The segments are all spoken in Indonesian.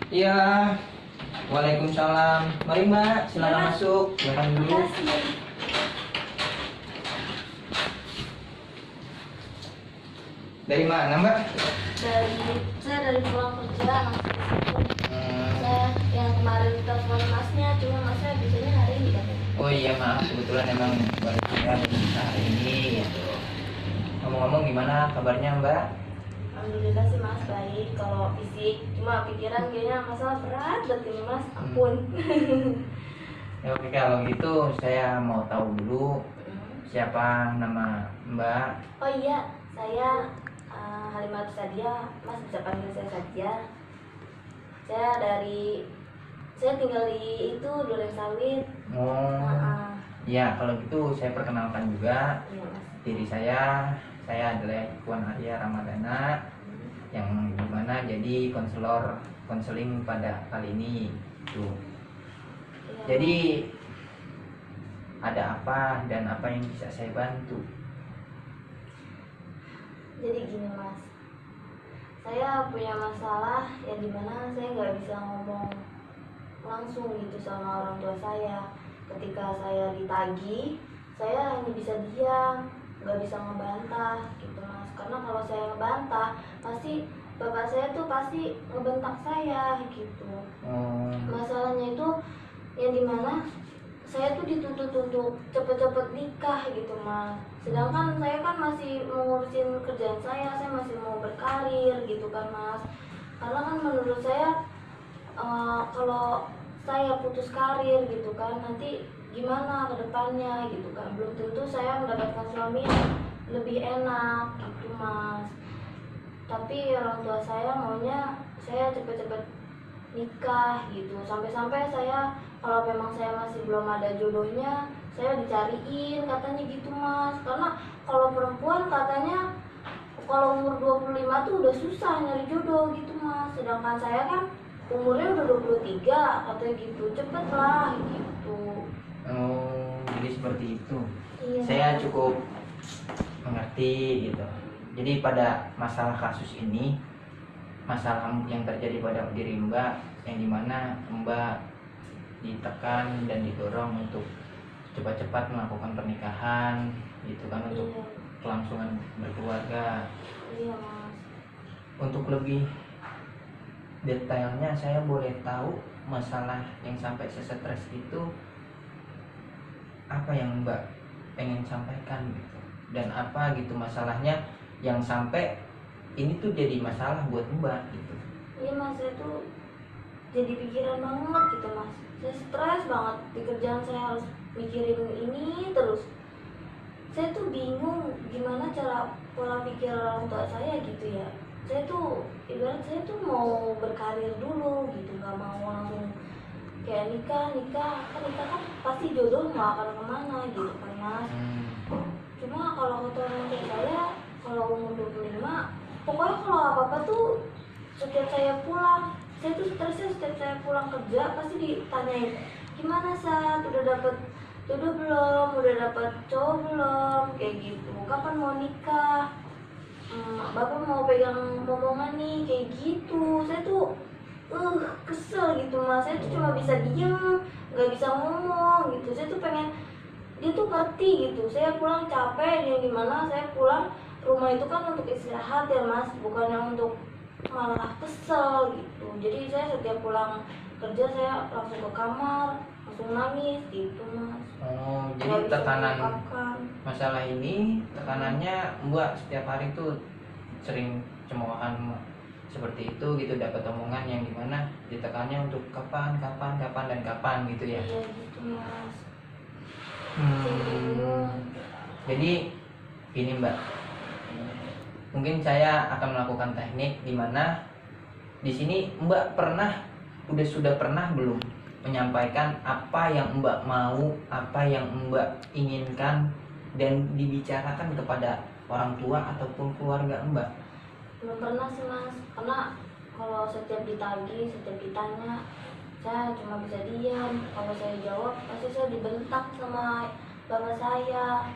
Iya, waalaikumsalam. Mari Mbak, silakan Ya, masuk. Silakan dulu. makasih. Dari mana Mbak? Saya dari pulang kerja langsung ke situ. Hmm, Saya yang kemarin telepon masnya, cuma masnya bisanya hari ini katanya. oh iya maaf, kebetulan emang baru saya bisa hari ini. Gitu. Ngomong-ngomong gimana kabarnya Mbak? Alhamdulillah sih mas baik. Kalau fisik, cuma pikiran kayaknya masalah berat banget ini mas. Ampun. Ya, oke kalau gitu saya mau tahu dulu siapa nama Mbak. Oh iya, saya Halimah Sadia. Mas bisa panggil saya Sadia. Saya tinggal di itu Duren Sawit. Oh, ya kalau gitu saya perkenalkan juga Iya mas. diri saya. Saya adalah Ikhwan Arya Ramadana yang dimana jadi konseling pada kali ini. Tuh. Iya, Jadi ada apa dan apa yang bisa saya bantu? jadi gini mas, saya punya masalah yang dimana saya nggak bisa ngomong langsung gitu sama orang tua saya. Ketika saya ditagih, saya hanya bisa diam, nggak bisa ngebantah gitu mas. Karena kalau saya ngebantah, pasti bapak saya tuh pasti ngebentak saya gitu. Oh, Masalahnya itu yang dimana saya tuh dituntut untuk cepet-cepet nikah gitu mas. Sedangkan saya kan masih mau ngurusin kerjaan saya masih mau berkarir gitu kan mas. Karena kan menurut saya kalau saya putus karir gitu kan nanti gimana ke depannya gitu kan, belum tentu saya mendapatkan suami yang lebih enak gitu mas. Tapi orang tua saya maunya saya cepet-cepet nikah gitu, sampai-sampai saya kalau memang saya masih belum ada jodohnya saya dicariin katanya gitu mas. Karena kalau perempuan katanya kalau umur 25 tuh udah susah nyari jodoh gitu mas. Sedangkan saya kan umurnya udah 23 katanya gitu, cepet lah gitu. oh, jadi seperti itu. Iya. Saya cukup mengerti gitu. Jadi pada masalah kasus ini, masalah yang terjadi pada diri Mbak, yang dimana Mbak ditekan dan didorong untuk cepat-cepat melakukan pernikahan, gitu kan, untuk Iya, kelangsungan berkeluarga. iya mas. Untuk lebih detailnya, saya boleh tahu masalah yang sampai sesetres itu apa yang Mbak pengen sampaikan gitu, dan apa gitu masalahnya yang sampai ini tuh jadi masalah buat Mbak gitu. Iya mas, saya tuh jadi pikiran banget gitu mas. Saya stres banget di kerjaan, saya harus mikirin ini terus. Saya tuh bingung gimana cara pola pikir orang tua saya gitu ya. Saya tuh ibarat saya tuh mau berkarir dulu gitu, nggak mau langsung kayak nikah kan pasti jodoh nggak akan kemana gitu kan mas. Cuma kalau kata orang tua saya kalau umur 25 pokoknya kalau apa-apa tuh setiap saya pulang saya tuh stresnya, setiap saya pulang kerja pasti ditanyain gimana Sat, udah dapet jodoh belum, udah dapet cowok belum, kayak gitu, kapan mau nikah, bapak mau pegang momongan nih, kayak gitu. Saya tuh kesel gitu mas. Saya tuh cuma bisa diem, nggak bisa ngomong gitu. Saya tuh pengen dia tuh ngerti gitu. Saya pulang capek, yang dimana saya pulang rumah itu kan untuk istirahat ya mas, bukannya untuk malah kesel gitu. Jadi saya setiap pulang kerja saya langsung ke kamar, langsung nangis gitu mas. Oh, Nggak jadi bisa tekanan mengungkapkan. masalah ini, tekanannya Mbak setiap hari tuh sering cemoohan seperti itu gitu, dapat omongan yang dimana ditekannya untuk kapan gitu ya. Iya gitu mas. Jadi gini Mbak, mungkin saya akan melakukan teknik di mana di sini Mbak sudah pernah belum menyampaikan apa yang Mbak mau, apa yang Mbak inginkan dan dibicarakan kepada orang tua ataupun keluarga Mbak? Belum pernah sih mas, karena kalau setiap ditagih, setiap ditanya saya cuma bisa diam. Kalau saya jawab pasti saya dibentak sama bapak saya,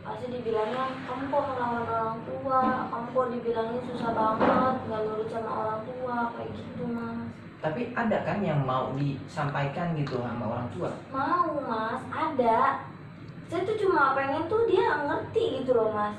pasti dibilangnya kamu kok ngelawan orang tua, kamu kok dibilangnya susah banget nggak nurut sama orang tua, kayak gitu mas. Tapi ada kan yang mau disampaikan gitu sama orang tua? Mau mas, ada. Saya tuh cuma pengen tuh dia ngerti gitu loh mas.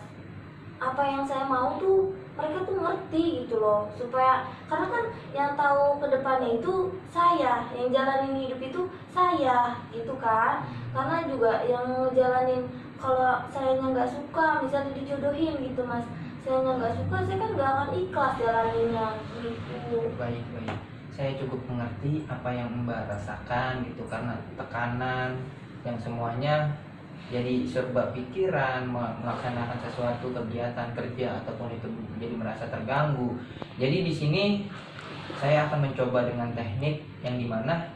Apa yang saya mau tuh mereka tuh ngerti gitu loh. Supaya, karena kan yang tahu ke depannya itu saya, yang jalanin hidup itu saya gitu kan. Karena juga yang ngejalanin, kalau sayanya nggak suka misalnya dijodohin gitu mas, sayanya nggak suka, saya kan nggak akan ikhlas jalaninnya gitu. Baik, baik. Saya cukup mengerti apa yang Mbak rasakan gitu, karena tekanan yang semuanya jadi serba pikiran, melaksanakan sesuatu kegiatan kerja ataupun itu jadi merasa terganggu. Jadi di sini saya akan mencoba dengan teknik yang dimana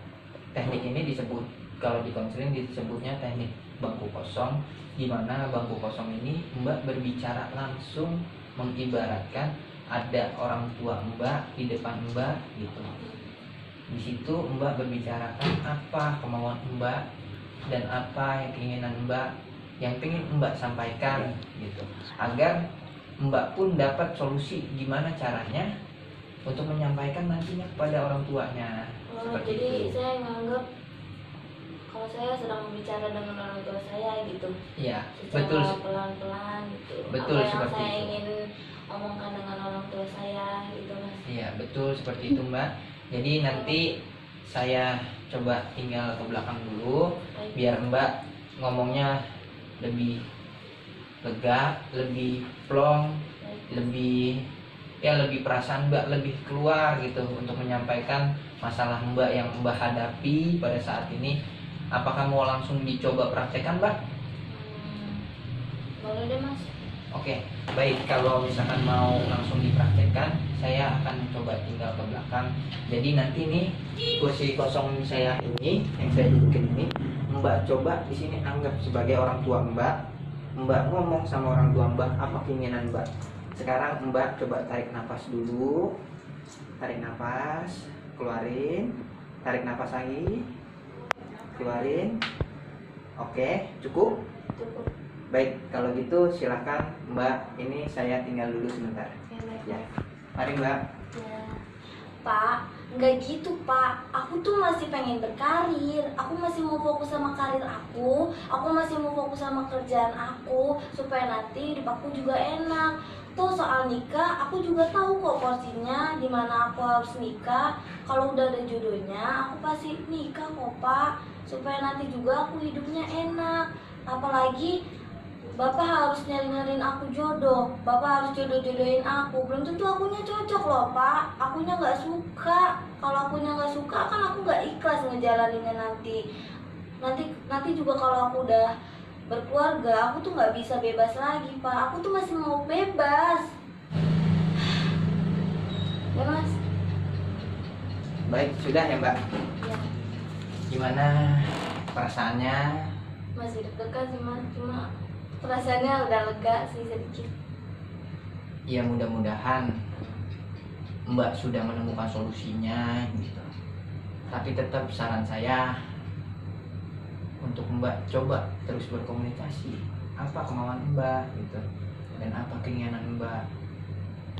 teknik ini disebut, kalau di konseling disebutnya teknik bangku kosong, di mana bangku kosong ini Mbak berbicara langsung, mengibaratkan ada orang tua Mbak di depan Mbak gitu. Di situ Mbak berbicarakan apa kemauan Mbak dan apa yang keinginan Mbak, yang ingin Mbak sampaikan gitu, agar Mbak pun dapat solusi gimana caranya untuk menyampaikan nantinya kepada orang tuanya. Seperti Jadi itu. saya menganggap kalau saya sedang berbicara dengan orang tua saya gitu, Iya, secara betul. pelan-pelan gitu. Betul, Apa yang seperti saya itu. ingin omongkan dengan orang tua saya gitu mas. Iya, betul seperti itu Mbak. Jadi nanti saya coba tinggal ke belakang dulu Baik. biar Mbak ngomongnya lebih lega, lebih plong, lebih lebih perasaan Mbak lebih keluar gitu untuk menyampaikan masalah Mbak yang Mbak hadapi pada saat ini. Apakah mau langsung dicoba praktekkan Mbak? Boleh deh mas. Oke, baik, kalau misalkan mau langsung dipraktekkan, saya akan coba tinggal ke belakang. Jadi nanti nih kursi kosong saya ini yang saya dudukin ini, Mbak coba di sini anggap sebagai orang tua Mbak. Mbak ngomong sama orang tua Mbak apa keinginan Mbak. Sekarang Mbak coba tarik nafas dulu. Tarik nafas, keluarin. Tarik nafas lagi. Keluarin. Oke, cukup? Cukup. Baik, kalau gitu silakan Mbak. Ini saya tinggal dulu sebentar. Ya, baik. Ya, mari Mbak. Ya. Pak, nggak gitu Pak. Aku tuh masih pengen berkarir. Aku masih mau fokus sama karir aku. Aku masih mau fokus sama kerjaan aku supaya nanti hidup aku juga enak. Tuh soal nikah, aku juga tahu kok porsinya di mana aku harus nikah. Kalau udah ada jodohnya, aku pasti nikah kok Pak. Supaya nanti juga aku hidupnya enak. Apalagi Bapak harus nyari-nyariin aku jodoh. Bapak harus jodoh-jodohin aku. Belum tentu akunya cocok loh Pak. Akunya nggak suka. Kalau akunya nggak suka kan aku nggak ikhlas ngejalaninnya nanti. Nanti juga kalau aku udah berkeluarga, aku tuh nggak bisa bebas lagi Pak. Aku tuh masih mau bebas. Ya Mas. Baik, sudah ya Mbak. Ya. Gimana perasaannya? Masih deg-degan sih Mas. Cuma perasaannya udah lega sih sedikit. Ya mudah-mudahan Mbak sudah menemukan solusinya gitu. Tapi tetap saran saya untuk Mbak coba terus berkomunikasi. Apa kemauan Mbak gitu, dan apa keinginan Mbak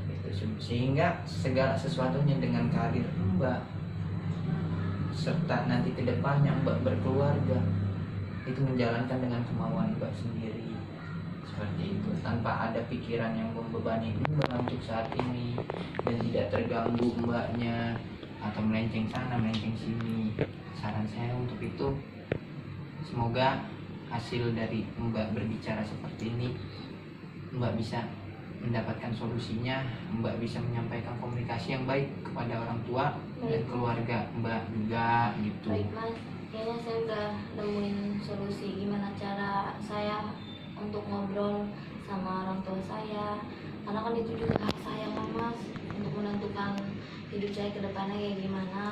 gitu. Sehingga segala sesuatunya dengan karir Mbak serta nanti ke depannya Mbak berkeluarga itu menjalankan dengan kemauan Mbak sendiri. Seperti itu, tanpa ada pikiran yang membebani Mbak untuk saat ini dan tidak terganggu Mbaknya atau melenceng sana melenceng sini. Saran saya untuk itu, semoga hasil dari Mbak berbicara seperti ini Mbak bisa mendapatkan solusinya, Mbak bisa menyampaikan komunikasi yang baik kepada orang tua dan keluarga Mbak juga gitu. Baik Mas, kayaknya saya udah nemuin solusi gimana cara saya untuk ngobrol sama orang tua saya. Karena kan itu juga hak saya kan Mas, untuk menentukan hidup saya ke depannya kayak gimana.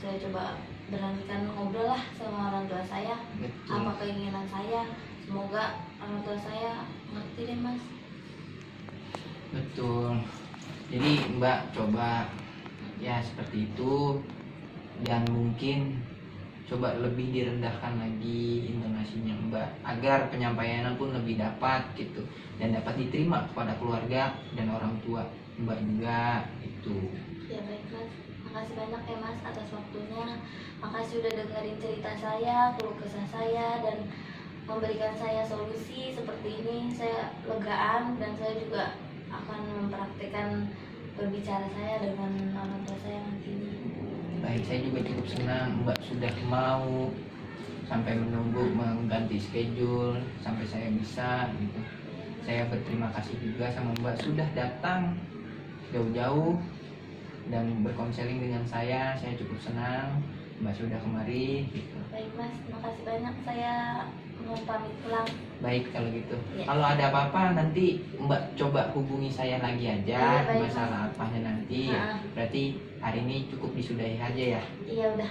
Saya coba beranikan ngobrol lah sama orang tua saya. Betul. Apa keinginan saya. Semoga orang tua saya ngerti deh Mas. Betul. Jadi Mbak coba ya seperti itu, dan mungkin coba lebih direndahkan lagi intonasinya Mbak agar penyampaiannya pun lebih dapat gitu dan dapat diterima kepada keluarga dan orang tua Mbak juga itu. Ya baik Mas, makasih makasih banyak ya Mas atas waktunya. Makasih udah dengerin cerita saya, keluh kesah saya, dan memberikan saya solusi seperti ini. Saya legaan dan saya juga akan mempraktikkan berbicara saya dengan orang tua saya nantinya. Baik, saya juga cukup senang Mbak sudah mau sampai menunggu mengganti schedule sampai saya bisa gitu. Saya berterima kasih juga sama Mbak sudah datang jauh-jauh dan berkonseling dengan saya cukup senang Mbak sudah kemari gitu. Baik Mas, makasih banyak. Saya mau pamit pulang. Baik kalau gitu. Ya. Kalau ada apa-apa nanti Mbak coba hubungi saya lagi aja. Iya, baik, masalah apanya nanti. Nah. Berarti hari ini cukup disudahi aja ya. Iya udah.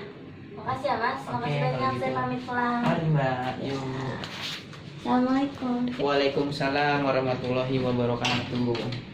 Makasih ya Mas, Oke, makasih kalau banyak. gitu. Saya pamit pulang. Mari Mbak, yuk. Assalamualaikum. Waalaikumsalam warahmatullahi wabarakatuh.